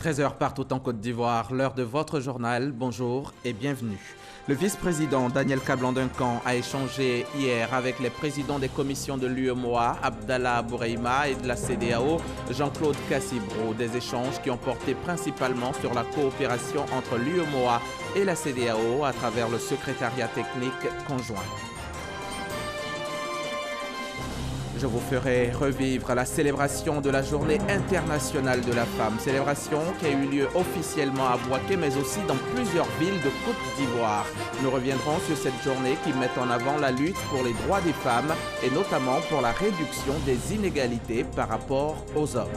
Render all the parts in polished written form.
13h partout en Côte d'Ivoire, l'heure de votre journal, bonjour et bienvenue. Le vice-président Daniel Kablan-Duncan a échangé hier avec les présidents des commissions de l'UEMOA, Abdallah Bouraima, et de la CEDEAO, Jean-Claude Cassibrou. Des échanges qui ont porté principalement sur la coopération entre l'UEMOA et la CEDEAO à travers le secrétariat technique conjoint. Je vous ferai revivre la célébration de la Journée internationale de la femme. Célébration qui a eu lieu officiellement à Bouaké, mais aussi dans plusieurs villes de Côte d'Ivoire. Nous reviendrons sur cette journée qui met en avant la lutte pour les droits des femmes et notamment pour la réduction des inégalités par rapport aux hommes.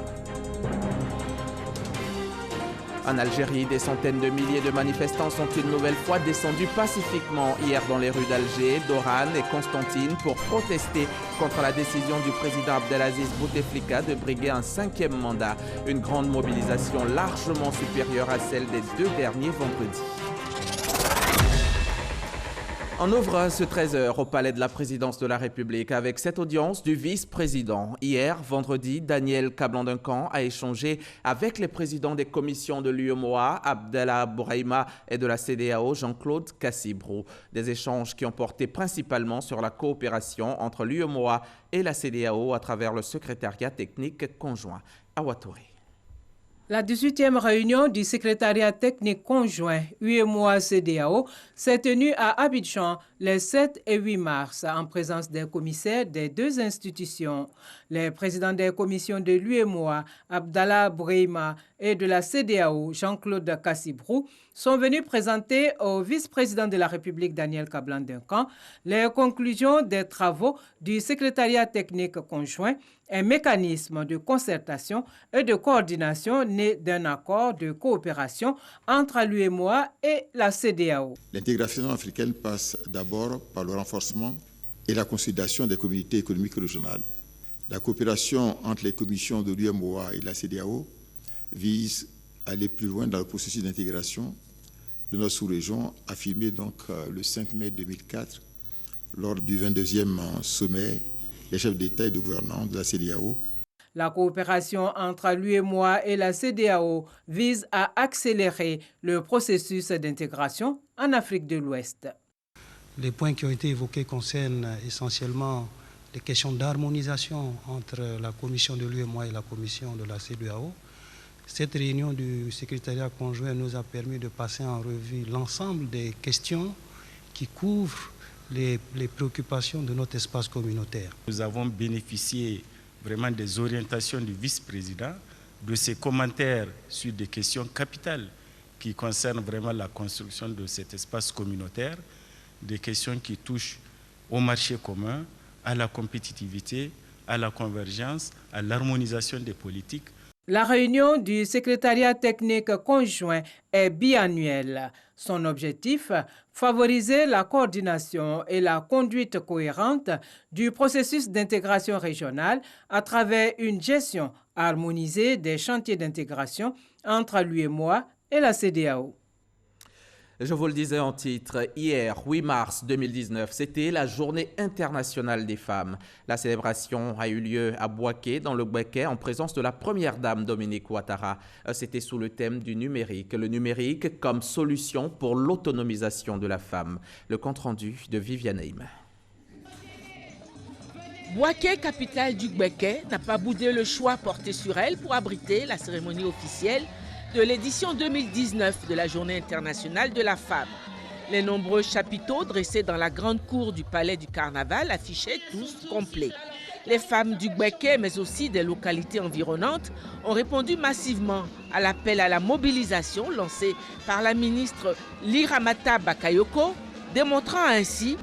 En Algérie, des centaines de milliers de manifestants sont une nouvelle fois descendus pacifiquement hier dans les rues d'Alger, d'Oran et Constantine pour protester contre la décision du président Abdelaziz Bouteflika de briguer un 5e mandat. Une grande mobilisation largement supérieure à celle des 2 derniers vendredis. On ouvre ce 13h au palais de la présidence de la République avec cette audience du vice-président. Hier, vendredi, Daniel Kablan-Duncan a échangé avec les présidents des commissions de l'UEMOA, Abdallah Bouraima, et de la CEDEAO, Jean-Claude Cassibrou. Des échanges qui ont porté principalement sur la coopération entre l'UEMOA et la CEDEAO à travers le secrétariat technique conjoint. Awatouré. La 18e réunion du secrétariat technique conjoint UEMOA-CEDEAO s'est tenue à Abidjan les 7 et 8 mars en présence des commissaires des 2 institutions. Les présidents des commissions de l'UEMOA, Abdallah Bouraima, et de la CEDEAO, Jean-Claude Cassibrou, sont venus présenter au vice-président de la République, Daniel Kablan-Duncan, les conclusions des travaux du secrétariat technique conjoint, un mécanisme de concertation et de coordination né d'un accord de coopération entre l'UEMOA et la CEDEAO. L'intégration africaine passe d'abord par le renforcement et la consolidation des communautés économiques régionales. La coopération entre les commissions de l'UEMOA et de la CEDEAO vise à aller plus loin dans le processus d'intégration de notre sous-région, affirmé donc le 5 mai 2004 lors du 22e sommet des chefs d'État et de gouvernement de la CEDEAO. La coopération entre l'UEMOA et la CEDEAO vise à accélérer le processus d'intégration en Afrique de l'Ouest. Les points qui ont été évoqués concernent essentiellement les questions d'harmonisation entre la commission de l'UEMOA et la commission de la CEDEAO. Cette réunion du secrétariat conjoint nous a permis de passer en revue l'ensemble des questions qui couvrent les préoccupations de notre espace communautaire. Nous avons bénéficié vraiment des orientations du vice-président, de ses commentaires sur des questions capitales qui concernent vraiment la construction de cet espace communautaire, des questions qui touchent au marché commun, à la compétitivité, à la convergence, à l'harmonisation des politiques. La réunion du secrétariat technique conjoint est biannuelle. Son objectif, favoriser la coordination et la conduite cohérente du processus d'intégration régionale à travers une gestion harmonisée des chantiers d'intégration entre l'UEMOA et la CEDEAO. Je vous le disais en titre, hier, 8 mars 2019, c'était la Journée internationale des femmes. La célébration a eu lieu à Bouaké, dans le Bouaké, en présence de la première dame Dominique Ouattara. C'était sous le thème du numérique. Le numérique comme solution pour l'autonomisation de la femme. Le compte-rendu de Viviane Haïm. Bouaké, capitale du Bouaké, n'a pas boudé le choix porté sur elle pour abriter la cérémonie officielle de l'édition 2019 de la Journée internationale de la femme. Les nombreux chapiteaux dressés dans la grande cour du palais du Carnaval affichaient tous complets. Les femmes du Bouaké, mais aussi des localités environnantes, ont répondu massivement à l'appel à la mobilisation lancé par la ministre Liramata Bakayoko, démontrant ainsi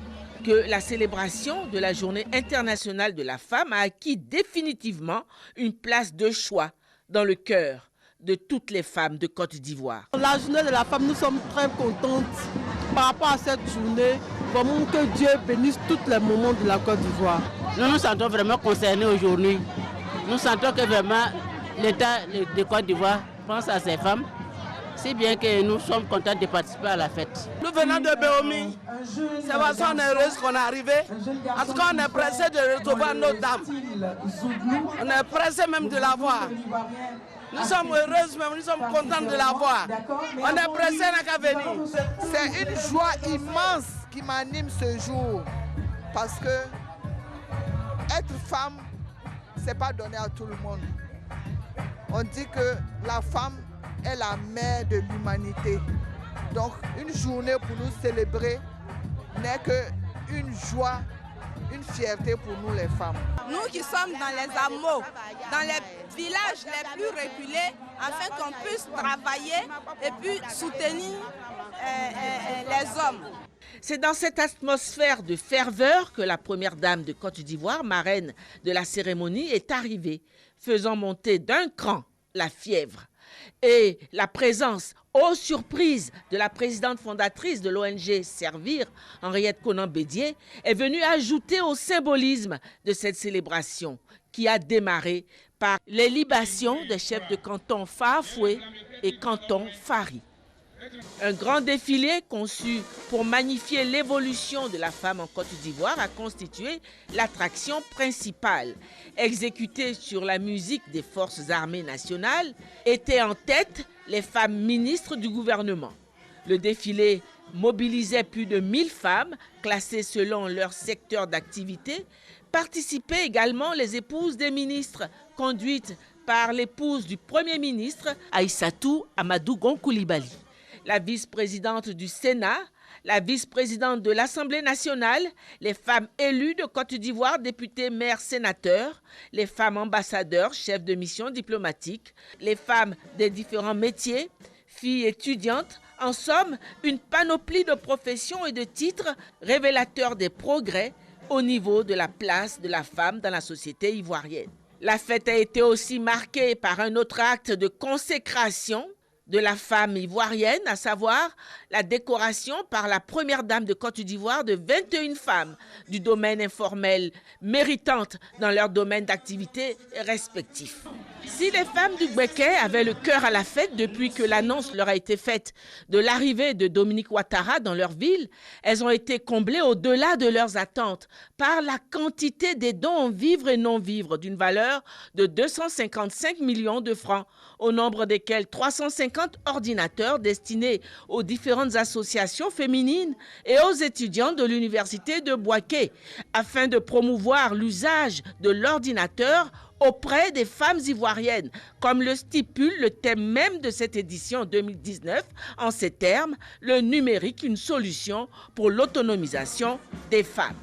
que la célébration de la Journée internationale de la femme a acquis définitivement une place de choix dans le cœur de toutes les femmes de Côte d'Ivoire. La journée de la femme, nous sommes très contentes par rapport à cette journée. Vraiment que Dieu bénisse tous les moments de la Côte d'Ivoire. Nous nous sentons vraiment concernés aujourd'hui. Nous sentons que vraiment l'État de Côte d'Ivoire pense à ces femmes Si bien que nous sommes contents de participer à la fête. Nous venons de Béomi. C'est parce qu'on est heureux qu'on est arrivé. Parce qu'on est pressé de recevoir nos dames. On est pressé même de la voir. Nous sommes heureuses, même nous sommes contents de la voir. On est pressé à venir. C'est une joie immense qui m'anime ce jour. Parce que être femme, c'est pas donné à tout le monde. On dit que la femme est la mère de l'humanité. Donc une journée pour nous célébrer n'est qu'une joie, une fierté pour nous les femmes. Nous qui sommes dans les hameaux, dans les villages les plus reculés, afin qu'on puisse travailler et puis soutenir les hommes. C'est dans cette atmosphère de ferveur que la première dame de Côte d'Ivoire, marraine de la cérémonie, est arrivée, faisant monter d'un cran la fièvre. Et la présence, aux surprises, de la présidente fondatrice de l'ONG Servir, Henriette Konan-Bédié, est venue ajouter au symbolisme de cette célébration qui a démarré par les libations des chefs de canton Fafoué et canton Fari. Un grand défilé conçu pour magnifier l'évolution de la femme en Côte d'Ivoire a constitué l'attraction principale. Exécuté sur la musique des forces armées nationales, étaient en tête les femmes ministres du gouvernement. Le défilé mobilisait plus de 1000 femmes, classées selon leur secteur d'activité. Participaient également les épouses des ministres, conduites par l'épouse du Premier ministre, Aïssatou Amadou Gon Coulibaly. La vice-présidente du Sénat, la vice-présidente de l'Assemblée nationale, les femmes élues de Côte d'Ivoire, députés, maires, sénateurs, les femmes ambassadeurs, chefs de mission diplomatique, les femmes des différents métiers, filles étudiantes, en somme, une panoplie de professions et de titres révélateurs des progrès au niveau de la place de la femme dans la société ivoirienne. La fête a été aussi marquée par un autre acte de consécration de la femme ivoirienne, à savoir la décoration par la première dame de Côte d'Ivoire de 21 femmes du domaine informel méritantes dans leur domaine d'activité respectif. Si les femmes du Gbeke avaient le cœur à la fête depuis que l'annonce leur a été faite de l'arrivée de Dominique Ouattara dans leur ville, elles ont été comblées au-delà de leurs attentes par la quantité des dons en vivres et non-vivres d'une valeur de 255 millions de francs, au nombre desquels 350 ordinateurs destinés aux différentes associations féminines et aux étudiants de l'université de Bouaké, afin de promouvoir l'usage de l'ordinateur auprès des femmes ivoiriennes, comme le stipule le thème même de cette édition 2019, en ces termes, le numérique, une solution pour l'autonomisation des femmes.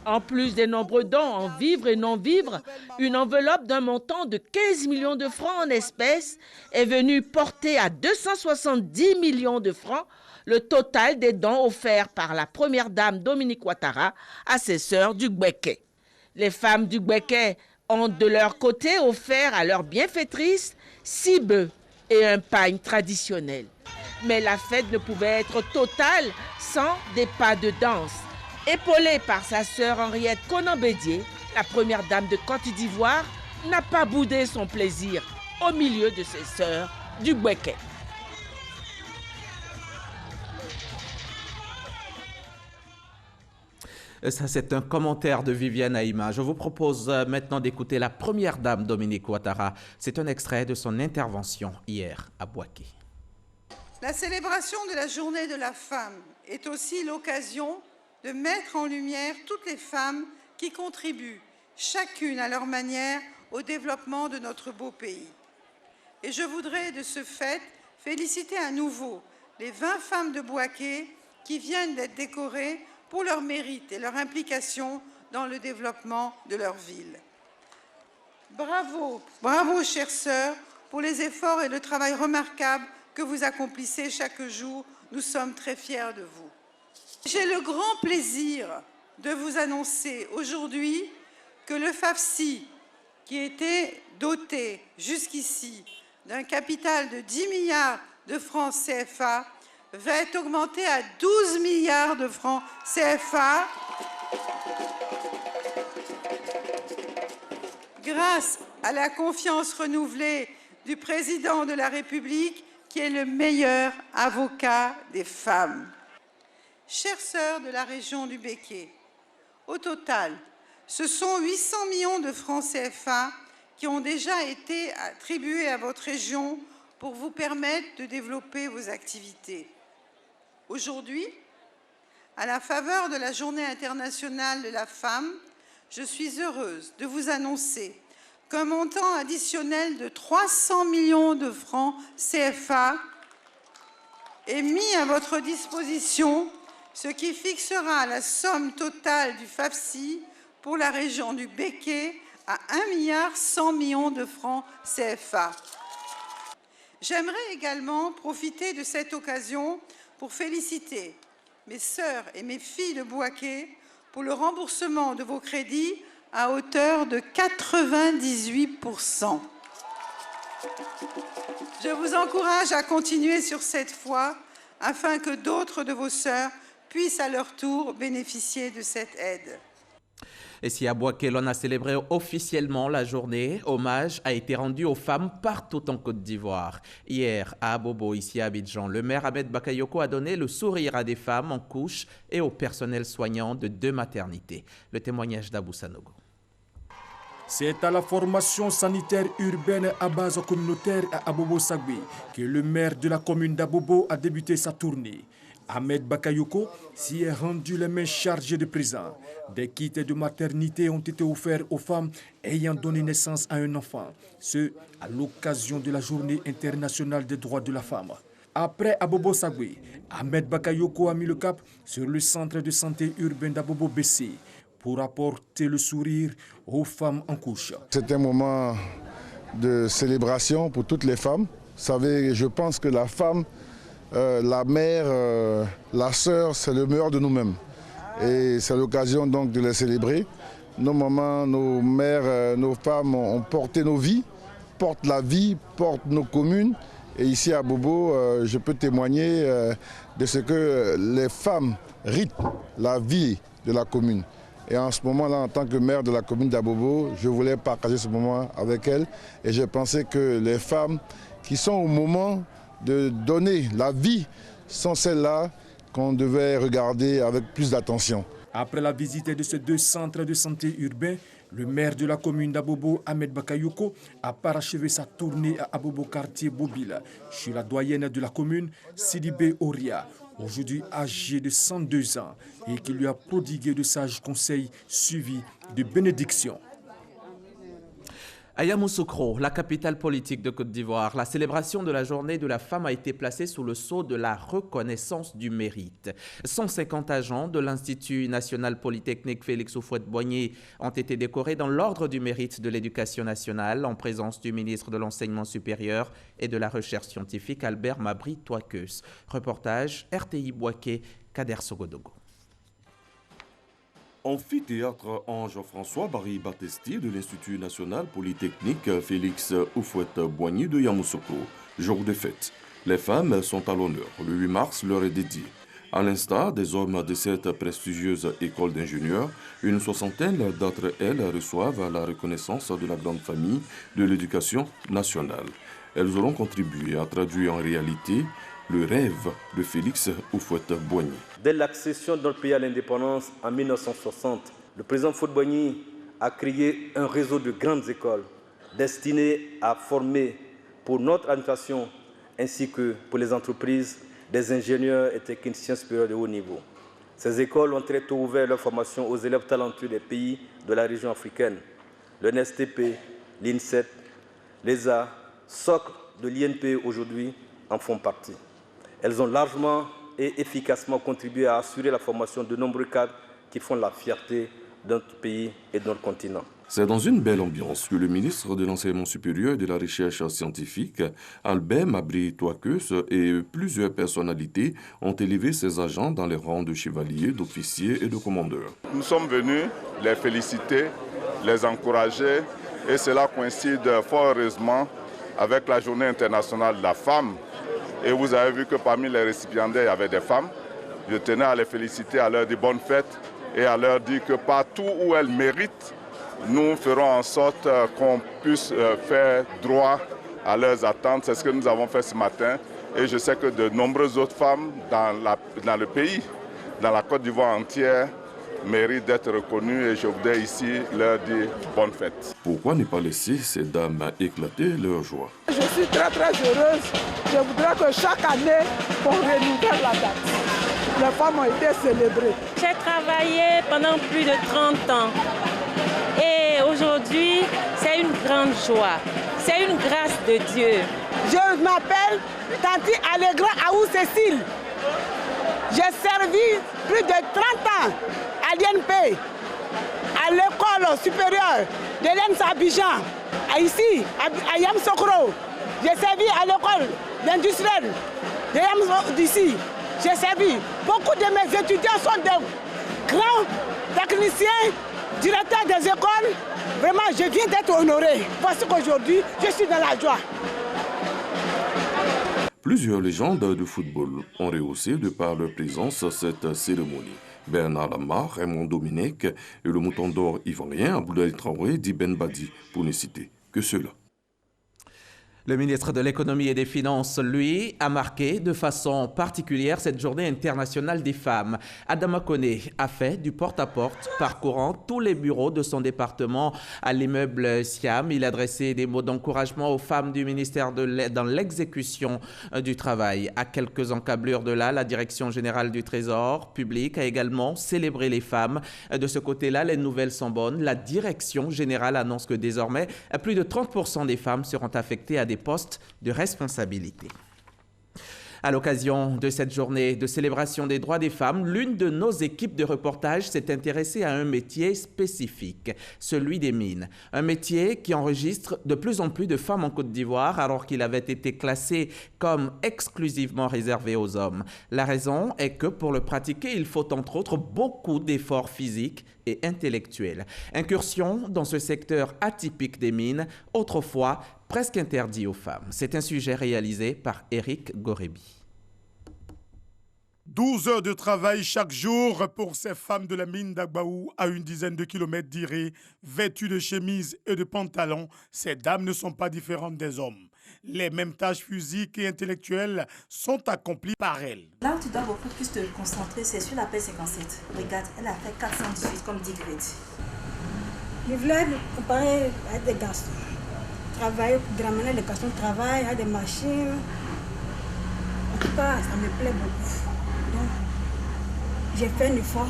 En plus des nombreux dons en vivres et non-vivres, une enveloppe d'un montant de 15 millions de francs en espèces est venue porter à 270 millions de francs le total des dons offerts par la première dame Dominique Ouattara à ses sœurs du Gbeke. Les femmes du Gbeke ont de leur côté offert à leur bienfaitrice 6 bœufs et un pagne traditionnel. Mais la fête ne pouvait être totale sans des pas de danse. Épaulée par sa sœur Henriette Konan-Bédié, la première dame de Côte d'Ivoire n'a pas boudé son plaisir au milieu de ses sœurs du Gbeke. Ça, c'est un commentaire de Viviane Aïma. Je vous propose maintenant d'écouter la première dame Dominique Ouattara. C'est un extrait de son intervention hier à Bouaké. La célébration de la journée de la femme est aussi l'occasion de mettre en lumière toutes les femmes qui contribuent, chacune à leur manière, au développement de notre beau pays. Et je voudrais de ce fait féliciter à nouveau les 20 femmes de Bouaké qui viennent d'être décorées pour leur mérite et leur implication dans le développement de leur ville. Bravo, bravo chères sœurs, pour les efforts et le travail remarquable que vous accomplissez chaque jour. Nous sommes très fiers de vous. J'ai le grand plaisir de vous annoncer aujourd'hui que le FAFSI, qui était doté jusqu'ici d'un capital de 10 milliards de francs CFA, va être augmenté à 12 milliards de francs CFA grâce à la confiance renouvelée du président de la République qui est le meilleur avocat des femmes. Chères sœurs de la région du Béquet, au total, ce sont 800 millions de francs CFA qui ont déjà été attribués à votre région pour vous permettre de développer vos activités. Aujourd'hui, à la faveur de la Journée internationale de la femme, je suis heureuse de vous annoncer qu'un montant additionnel de 300 millions de francs CFA est mis à votre disposition, ce qui fixera la somme totale du FAFSI pour la région du Béquet à 1,1 milliard de francs CFA. J'aimerais également profiter de cette occasion pour féliciter mes sœurs et mes filles de Bouaké pour le remboursement de vos crédits à hauteur de 98%. Je vous encourage à continuer sur cette voie afin que d'autres de vos sœurs puissent à leur tour bénéficier de cette aide. Et si à Bouaké, l'on a célébré officiellement la journée, hommage a été rendu aux femmes partout en Côte d'Ivoire. Hier, à Abobo, ici à Abidjan, le maire Ahmed Bakayoko a donné le sourire à des femmes en couche et au personnel soignant de 2 maternités. Le témoignage d'Abou Sanogo. C'est à la formation sanitaire urbaine à base communautaire à Abobo-Sagwe que le maire de la commune d'Abobo a débuté sa tournée. Ahmed Bakayoko s'y est rendu les mains chargées de présents. Des kits de maternité ont été offerts aux femmes ayant donné naissance à un enfant. Ce, à l'occasion de la Journée internationale des droits de la femme. Après Abobo-Sagwe, Ahmed Bakayoko a mis le cap sur le centre de santé urbain d'Abobo-Bessé pour apporter le sourire aux femmes en couche. C'est un moment de célébration pour toutes les femmes. Vous savez, je pense que la femme, la mère, la sœur, c'est le meilleur de nous-mêmes. Et c'est l'occasion donc de les célébrer. Nos mamans, nos mères, nos femmes ont porté nos vies, portent la vie, portent nos communes. Et ici à Bobo, je peux témoigner de ce que les femmes rythment la vie de la commune. Et en ce moment-là, en tant que maire de la commune d'Abobo, je voulais partager ce moment avec elles. Et j'ai pensé que les femmes qui sont au moment de donner la vie sont celles-là qu'on devait regarder avec plus d'attention. Après la visite de ces 2 centres de santé urbains, le maire de la commune d'Abobo, Ahmed Bakayoko, a parachevé sa tournée à Abobo quartier Bobila, chez la doyenne de la commune, Sidibé Oria, aujourd'hui âgée de 102 ans, et qui lui a prodigué de sages conseils suivis de bénédictions. À Yamoussoukro, la capitale politique de Côte d'Ivoire, la célébration de la journée de la femme a été placée sous le sceau de la reconnaissance du mérite. 150 agents de l'Institut national polytechnique Félix Houphouët-Boigny ont été décorés dans l'ordre du mérite de l'éducation nationale en présence du ministre de l'Enseignement supérieur et de la Recherche scientifique Albert Mabry Touakeus. Reportage RTI Bouaké, Kader Sogodogo. Amphithéâtre Ange-François Barry Battesti de l'Institut national polytechnique Félix Houphouët-Boigny de Yamoussoukro. Jour de fête. Les femmes sont à l'honneur. Le 8 mars leur est dédié. À l'instar des hommes de cette prestigieuse école d'ingénieurs, une soixantaine d'entre elles reçoivent la reconnaissance de la grande famille de l'éducation nationale. Elles auront contribué à traduire en réalité le rêve de Félix Houphouët-Boigny. Dès l'accession de notre pays à l'indépendance en 1960, le président Houphouët-Boigny a créé un réseau de grandes écoles destinées à former pour notre administration ainsi que pour les entreprises des ingénieurs et techniciens supérieurs de haut niveau. Ces écoles ont très tôt ouvert leur formation aux élèves talentueux des pays de la région africaine. Le NSTP, l'INSET, l'ESA, socle de l'INPE aujourd'hui en font partie. Elles ont largement et efficacement contribué à assurer la formation de nombreux cadres qui font la fierté de notre pays et de notre continent. C'est dans une belle ambiance que le ministre de l'Enseignement supérieur et de la Recherche scientifique, Albert Mabry Touakeus, et plusieurs personnalités ont élevé ses agents dans les rangs de chevaliers, d'officiers et de commandeurs. Nous sommes venus les féliciter, les encourager, et cela coïncide fort heureusement avec la Journée internationale de la femme. Et vous avez vu que parmi les récipiendaires, il y avait des femmes. Je tenais à les féliciter, à leur dire bonne fête et à leur dire que partout où elles méritent, nous ferons en sorte qu'on puisse faire droit à leurs attentes. C'est ce que nous avons fait ce matin. Et je sais que de nombreuses autres femmes dans le pays, dans la Côte d'Ivoire entière, méritent d'être reconnues et je voudrais ici leur dire bonne fête. Pourquoi ne pas laisser ces dames éclater leur joie? Je suis très heureuse. Je voudrais que chaque année, on renouvelle la date. Les femmes ont été célébrées. J'ai travaillé pendant plus de 30 ans et aujourd'hui, c'est une grande joie. C'est une grâce de Dieu. Je m'appelle Tanti Allegra Aou Cécile. J'ai servi plus de 30 ans à l'INP, à l'école supérieure de l'ENS Abidjan, ici, à Yamoussoukro. J'ai servi à l'école industrielle de Yamoussoukro d'ici. J'ai servi. Beaucoup de mes étudiants sont des grands techniciens, directeurs des écoles. Vraiment, je viens d'être honorée. Parce qu'aujourd'hui, je suis dans la joie. Plusieurs légendes de football ont rehaussé de par leur présence cette cérémonie. Bernard Lamar, Raymond Dominique et le mouton d'or ivoirien Abdoulaye Traoré dit Ben Badi, pour ne citer que cela. Le ministre de l'Économie et des Finances, lui, a marqué de façon particulière cette journée internationale des femmes. Adama Koné a fait du porte-à-porte, parcourant tous les bureaux de son département à l'immeuble Siam. Il a adressé des mots d'encouragement aux femmes du ministère dans l'exécution du travail. À quelques encablures de là, la Direction générale du Trésor public a également célébré les femmes. De ce côté-là, les nouvelles sont bonnes. La Direction générale annonce que désormais, plus de 30% des femmes seront affectées à des postes de responsabilité. À l'occasion de cette journée de célébration des droits des femmes, l'une de nos équipes de reportage s'est intéressée à un métier spécifique, celui des mines. Un métier qui enregistre de plus en plus de femmes en Côte d'Ivoire alors qu'il avait été classé comme exclusivement réservé aux hommes. La raison est que pour le pratiquer, il faut entre autres beaucoup d'efforts physiques et intellectuels. Incursion dans ce secteur atypique des mines, autrefois presque interdit aux femmes. C'est un sujet réalisé par Éric Gorebi. 12 heures de travail chaque jour pour ces femmes de la mine d'Agbaou à une dizaine de kilomètres d'Iré, vêtues de chemises et de pantalons. Ces dames ne sont pas différentes des hommes. Les mêmes tâches physiques et intellectuelles sont accomplies par elles. Là où tu dois beaucoup plus te concentrer, c'est sur la pelle 57. Regarde, elle a fait 418 comme 10 grades. Je voulais me comparer à des garçons. Travailler, pour ramener les garçons travaillent, à des machines. En tout cas, ça me plaît beaucoup. Donc, j'ai fait un effort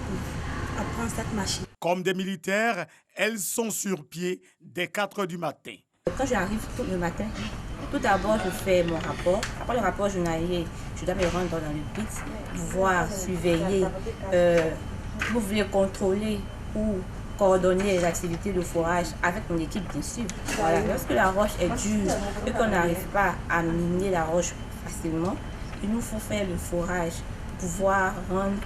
pour apprendre cette machine. Comme des militaires, elles sont sur pied dès 4 heures du matin. Quand j'arrive tout le matin, tout d'abord je fais mon rapport. Après le rapport journalier, je dois me rendre dans le pit, pouvoir surveiller, pouvoir contrôler ou coordonner les activités de forage avec mon équipe bien sûr. Voilà. Lorsque la roche est dure et qu'on n'arrive pas à miner la roche facilement, il nous faut faire le forage pour pouvoir rendre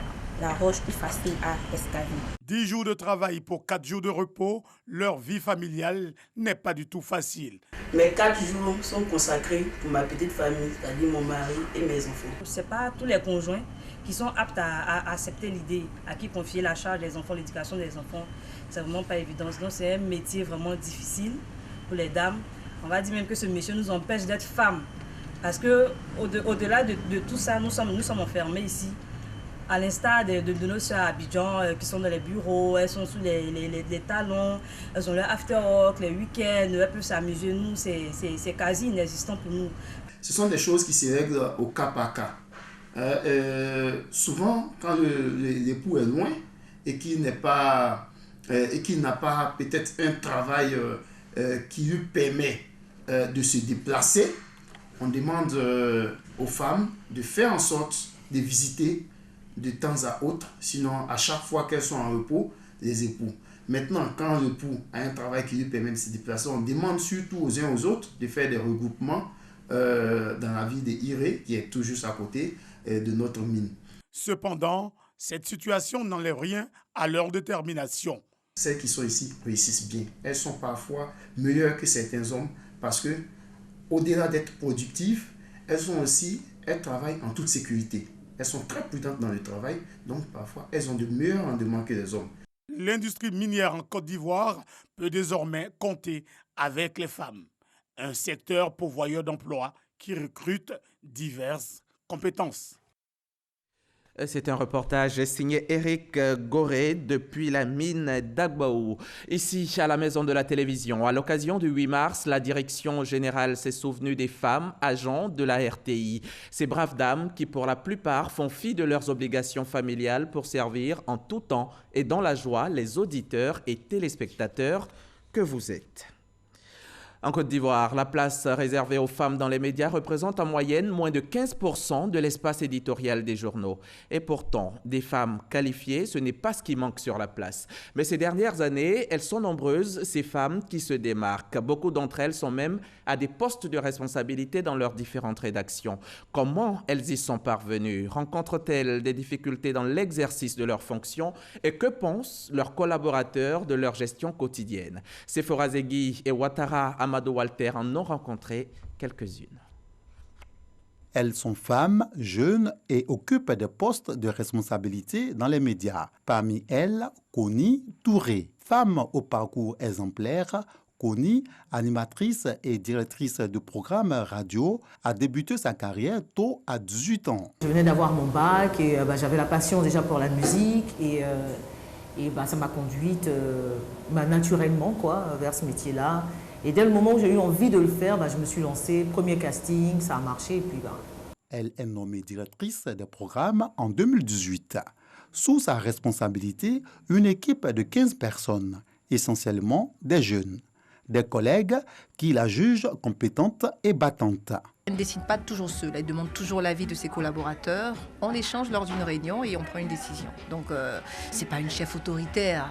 la roche plus facile à excaver. 10 jours de travail pour 4 jours de repos, leur vie familiale n'est pas du tout facile. Mes 4 jours sont consacrés pour ma petite famille, c'est-à-dire mon mari et mes enfants. Ce n'est pas tous les conjoints qui sont aptes à accepter l'idée, à qui confier la charge des enfants, l'éducation des enfants. C'est vraiment pas évident. Donc c'est un métier vraiment difficile pour les dames. On va dire même que ce métier nous empêche d'être femmes. Parce qu'au-delà de tout ça, nous sommes enfermés ici. À l'instar de nos sœurs à Abidjan qui sont dans les bureaux, elles sont sous les talons, elles ont leur after-work, les week-ends, elles peuvent s'amuser. Nous, c'est quasi inexistant pour nous. Ce sont des choses qui se règlent au cas par cas. Souvent, quand l'époux est loin et qu'il n'a pas peut-être un travail qui lui permet de se déplacer, on demande aux femmes de faire en sorte de visiter de temps à autre, sinon à chaque fois qu'elles sont en repos, les époux. Maintenant, quand l'époux a un travail qui lui permet de se déplacer, on demande surtout aux uns aux autres de faire des regroupements dans la ville de Iré, qui est tout juste à côté de notre mine. Cependant, cette situation n'enlève rien à leur détermination. Celles qui sont ici réussissent bien. Elles sont parfois meilleures que certains hommes parce que, au-delà d'être productives, elles travaillent en toute sécurité. Elles sont très prudentes dans le travail, donc parfois elles ont de meilleurs rendements que les hommes. L'industrie minière en Côte d'Ivoire peut désormais compter avec les femmes. Un secteur pourvoyeur d'emplois qui recrutent diverses compétences. C'est un reportage signé Eric Goré depuis la mine d'Agbaou. Ici, à la Maison de la Télévision, à l'occasion du 8 mars, la Direction générale s'est souvenue des femmes agents de la RTI. Ces braves dames qui, pour la plupart, font fi de leurs obligations familiales pour servir en tout temps et dans la joie les auditeurs et téléspectateurs que vous êtes. En Côte d'Ivoire, la place réservée aux femmes dans les médias représente en moyenne moins de 15% de l'espace éditorial des journaux. Et pourtant, des femmes qualifiées, ce n'est pas ce qui manque sur la place. Mais ces dernières années, elles sont nombreuses, ces femmes qui se démarquent. Beaucoup d'entre elles sont même à des postes de responsabilité dans leurs différentes rédactions. Comment elles y sont parvenues? Rencontrent-elles des difficultés dans l'exercice de leurs fonctions? Et que pensent leurs collaborateurs de leur gestion quotidienne? Sephora Zegui et Ouattara Amadou Walter en ont rencontré quelques-unes. Elles sont femmes, jeunes et occupent des postes de responsabilité dans les médias. Parmi elles, Koni Touré, femme au parcours exemplaire. Koni, animatrice et directrice de programme radio, a débuté sa carrière tôt à 18 ans. Je venais d'avoir mon bac et j'avais la passion déjà pour la musique et ça m'a conduite naturellement vers ce métier-là. Et dès le moment où j'ai eu envie de le faire, je me suis lancée. Premier casting, ça a marché. Et puis, Elle est nommée directrice des programmes en 2018. Sous sa responsabilité, une équipe de 15 personnes, essentiellement des jeunes. Des collègues qui la jugent compétente et battante. Elle ne décide pas toujours seule, elle demande toujours l'avis de ses collaborateurs. On échange lors d'une réunion et on prend une décision. Donc, ce n'est pas une chef autoritaire.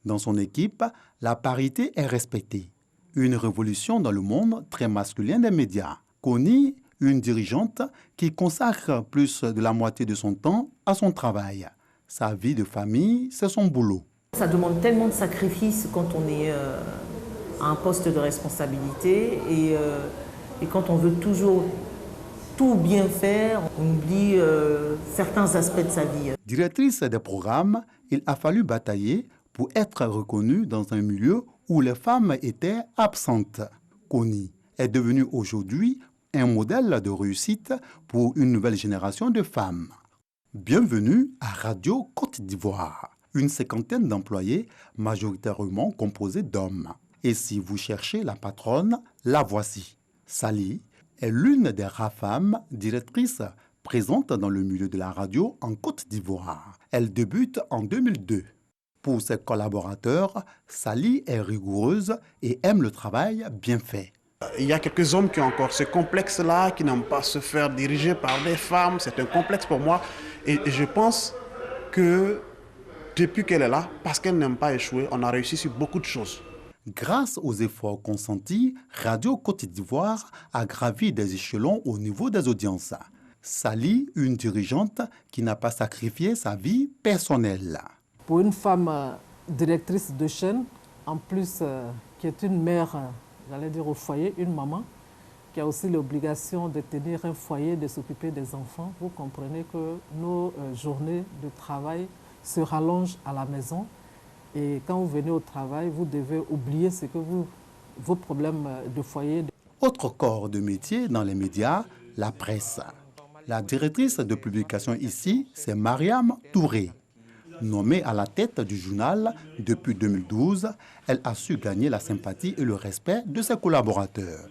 Dans son équipe, la parité est respectée. Une révolution dans le monde très masculin des médias. Koni, une dirigeante qui consacre plus de la moitié de son temps à son travail. Sa vie de famille, c'est son boulot. Ça demande tellement de sacrifices quand on est à un poste de responsabilité et quand on veut toujours tout bien faire, on oublie certains aspects de sa vie. Directrice des programmes, il a fallu batailler pour être reconnue dans un milieu où les femmes étaient absentes. Koni est devenue aujourd'hui un modèle de réussite pour une nouvelle génération de femmes. Bienvenue à Radio Côte d'Ivoire, une cinquantaine d'employés majoritairement composés d'hommes. Et si vous cherchez la patronne, la voici. Sali est l'une des rares femmes directrices présentes dans le milieu de la radio en Côte d'Ivoire. Elle débute en 2002. Pour ses collaborateurs, Sali est rigoureuse et aime le travail bien fait. Il y a quelques hommes qui ont encore ce complexe-là, qui n'aiment pas se faire diriger par des femmes. C'est un complexe pour moi. Et je pense que depuis qu'elle est là, parce qu'elle n'aime pas échouer, on a réussi sur beaucoup de choses. Grâce aux efforts consentis, Radio Côte d'Ivoire a gravi des échelons au niveau des audiences. Sali, une dirigeante qui n'a pas sacrifié sa vie personnelle. Pour une femme directrice de chaîne, en plus qui est une mère, j'allais dire au foyer, une maman, qui a aussi l'obligation de tenir un foyer, de s'occuper des enfants, vous comprenez que nos journées de travail se rallongent à la maison. Et quand vous venez au travail, vous devez oublier vos problèmes de foyer. Autre corps de métier dans les médias, la presse. La directrice de publication ici, c'est Mariam Touré. Nommée à la tête du journal depuis 2012, elle a su gagner la sympathie et le respect de ses collaborateurs.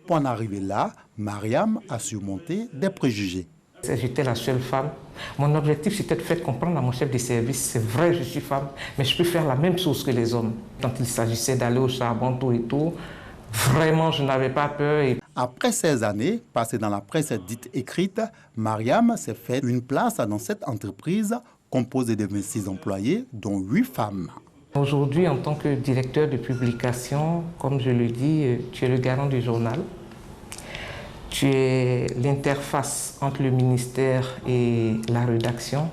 Pour en arriver là, Mariam a surmonté des préjugés. J'étais la seule femme. Mon objectif, c'était de faire comprendre à mon chef de service, c'est vrai, je suis femme, mais je peux faire la même chose que les hommes. Quand il s'agissait d'aller au charbon, tout et tout, vraiment, je n'avais pas peur. Après 16 années passées dans la presse dite écrite, Mariam s'est fait une place dans cette entreprise composée de 26 employés, dont 8 femmes. Aujourd'hui, en tant que directeur de publication, comme je le dis, tu es le garant du journal. Tu es l'interface entre le ministère et la rédaction.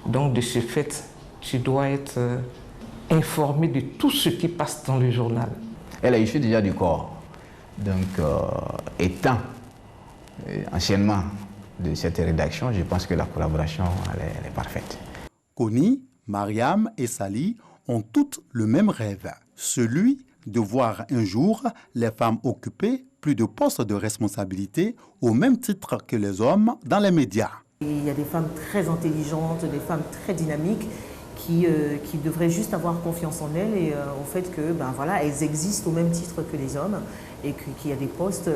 Donc, de ce fait, tu dois être informé de tout ce qui passe dans le journal. Elle est issue déjà du corps. Donc, étant anciennement de cette rédaction, je pense que la collaboration elle est parfaite. Koni, Mariam et Sali ont toutes le même rêve, celui de voir un jour les femmes occuper plus de postes de responsabilité au même titre que les hommes dans les médias. Il y a des femmes très intelligentes, des femmes très dynamiques qui devraient juste avoir confiance en elles et au fait que elles existent au même titre que les hommes et qu'il y a des postes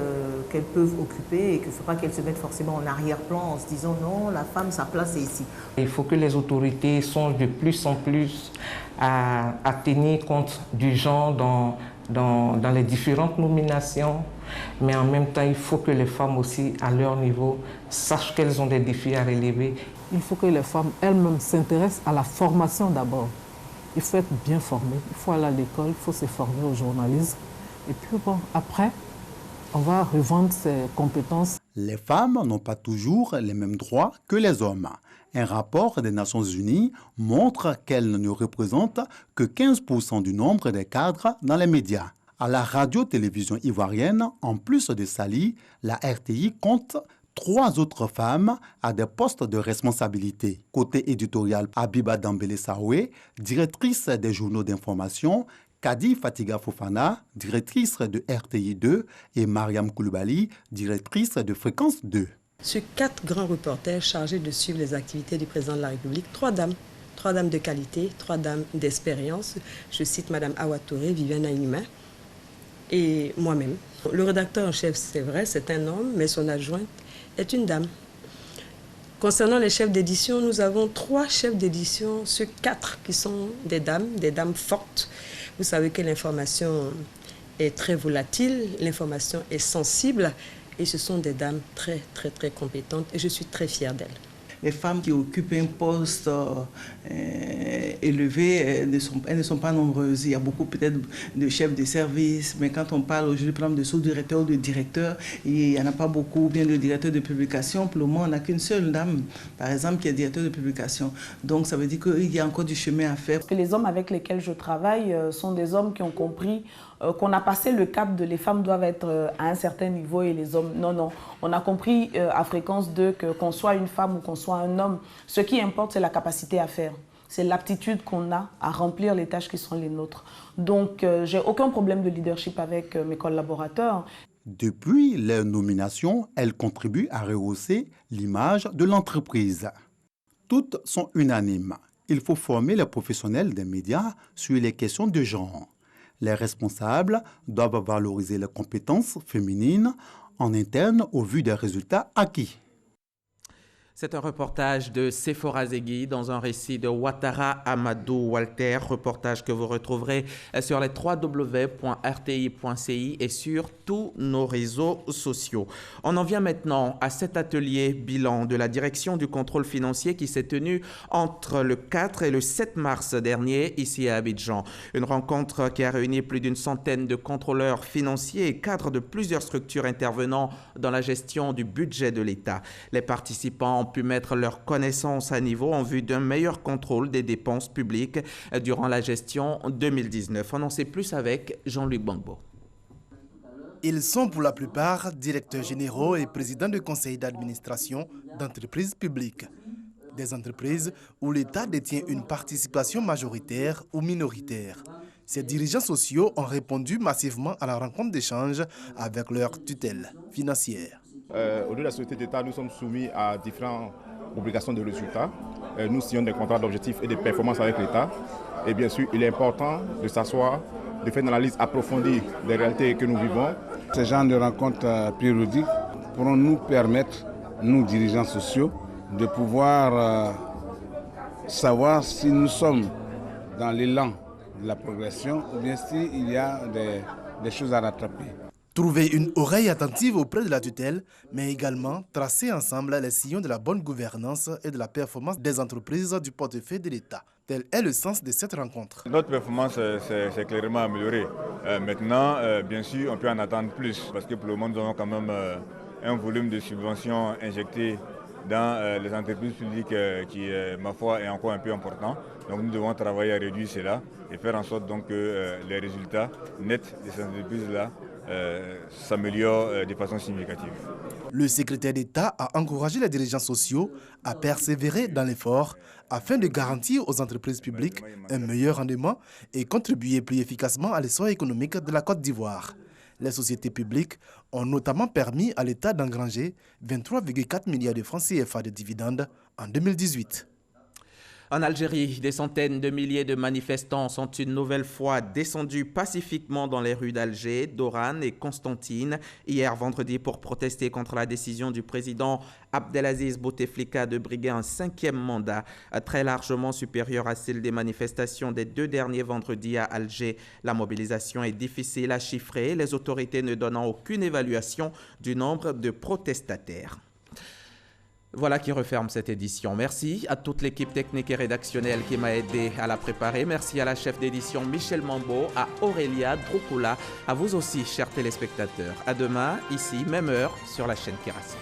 qu'elles peuvent occuper et qu'il ne faut pas qu'elles se mettent forcément en arrière-plan en se disant non, la femme, sa place est ici. Il faut que les autorités songent de plus en plus à tenir compte du genre dans les différentes nominations, mais en même temps, il faut que les femmes aussi, à leur niveau, sachent qu'elles ont des défis à relever. Il faut que les femmes elles-mêmes s'intéressent à la formation d'abord. Il faut être bien formé, il faut aller à l'école, il faut se former au journalisme. Et puis après, on va revendre ces compétences. Les femmes n'ont pas toujours les mêmes droits que les hommes. Un rapport des Nations Unies montre qu'elles ne représentent que 15% du nombre des cadres dans les médias. À la radio-télévision ivoirienne, en plus de Sali, la RTI compte 3 autres femmes à des postes de responsabilité. Côté éditorial, Abiba Dambélé-Saoué, directrice des journaux d'information, Kadi Fatiga Fofana, directrice de RTI 2, et Mariam Koulibaly, directrice de Fréquence 2. Sur 4 grands reporters chargés de suivre les activités du président de la République, 3 dames de qualité, 3 dames d'expérience. Je cite Mme Awa Touré, Viviane Aïnima et moi-même. Le rédacteur en chef, c'est vrai, c'est un homme, mais son adjointe est une dame. Concernant les chefs d'édition, nous avons 3 chefs d'édition sur 4 qui sont des dames fortes. Vous savez que l'information est très volatile, l'information est sensible et ce sont des dames très, très, très compétentes et je suis très fière d'elles. Les femmes qui occupent un poste élevé, elles ne sont pas nombreuses. Il y a beaucoup peut-être de chefs de service, mais quand on parle aujourd'hui par exemple de sous-directeur ou de directeur, il n'y en a pas beaucoup, ou bien de directeur de publication. Pour le moment, on n'a qu'une seule dame, par exemple, qui est directeur de publication. Donc ça veut dire qu'il y a encore du chemin à faire. Les hommes avec lesquels je travaille sont des hommes qui ont compris qu'on a passé le cap de les femmes doivent être à un certain niveau et les hommes, non. On a compris à Fréquence 2 que qu'on soit une femme ou qu'on soit un homme, ce qui importe, c'est la capacité à faire. C'est l'aptitude qu'on a à remplir les tâches qui sont les nôtres. Donc, j'ai aucun problème de leadership avec mes collaborateurs. Depuis leur nomination, elles contribuent à rehausser l'image de l'entreprise. Toutes sont unanimes. Il faut former les professionnels des médias sur les questions de genre. Les responsables doivent valoriser les compétences féminines en interne au vu des résultats acquis. C'est un reportage de Sephora Zegui dans un récit de Ouattara Amadou Walter, reportage que vous retrouverez sur les www.rti.ci et sur tous nos réseaux sociaux. On en vient maintenant à cet atelier bilan de la direction du contrôle financier qui s'est tenu entre le 4 et le 7 mars dernier ici à Abidjan. Une rencontre qui a réuni plus d'une centaine de contrôleurs financiers et cadres de plusieurs structures intervenant dans la gestion du budget de l'État. Les participants ont pu mettre leurs connaissances à niveau en vue d'un meilleur contrôle des dépenses publiques durant la gestion 2019. On en sait plus avec Jean-Luc Bangbo. Ils sont pour la plupart directeurs généraux et présidents de conseils d'administration d'entreprises publiques. Des entreprises où l'État détient une participation majoritaire ou minoritaire. Ces dirigeants sociaux ont répondu massivement à la rencontre d'échange avec leur tutelle financière. Au lieu de la société d'État, nous sommes soumis à différentes obligations de résultats. Nous signons des contrats d'objectifs et de performance avec l'État. Et bien sûr, il est important de s'asseoir, de faire une analyse approfondie des réalités que nous vivons. Ces genres de rencontres périodiques pourront nous permettre, nous dirigeants sociaux, de pouvoir savoir si nous sommes dans l'élan de la progression ou bien s'il y a des choses à rattraper. Trouver une oreille attentive auprès de la tutelle, mais également tracer ensemble les sillons de la bonne gouvernance et de la performance des entreprises du portefeuille de l'État. Tel est le sens de cette rencontre. Notre performance s'est clairement améliorée. Maintenant, bien sûr, on peut en attendre plus, parce que pour le moment, nous avons quand même un volume de subventions injectées dans les entreprises publiques qui, ma foi, est encore un peu important. Donc nous devons travailler à réduire cela et faire en sorte donc, que les résultats nets de ces entreprises-là s'améliore de façon significative. Le secrétaire d'État a encouragé les dirigeants sociaux à persévérer dans l'effort afin de garantir aux entreprises publiques un meilleur rendement et contribuer plus efficacement à l'essor économique de la Côte d'Ivoire. Les sociétés publiques ont notamment permis à l'État d'engranger 23,4 milliards de francs CFA de dividendes en 2018. En Algérie, des centaines de milliers de manifestants sont une nouvelle fois descendus pacifiquement dans les rues d'Alger, d'Oran et Constantine hier vendredi pour protester contre la décision du président Abdelaziz Bouteflika de briguer un 5e mandat très largement supérieur à celle des manifestations des 2 derniers vendredis à Alger. La mobilisation est difficile à chiffrer, les autorités ne donnant aucune évaluation du nombre de protestataires. Voilà qui referme cette édition. Merci à toute l'équipe technique et rédactionnelle qui m'a aidé à la préparer. Merci à la chef d'édition Michel Mambo, à Aurélia Droukoula, à vous aussi, chers téléspectateurs. À demain, ici, même heure, sur la chaîne Kérassi.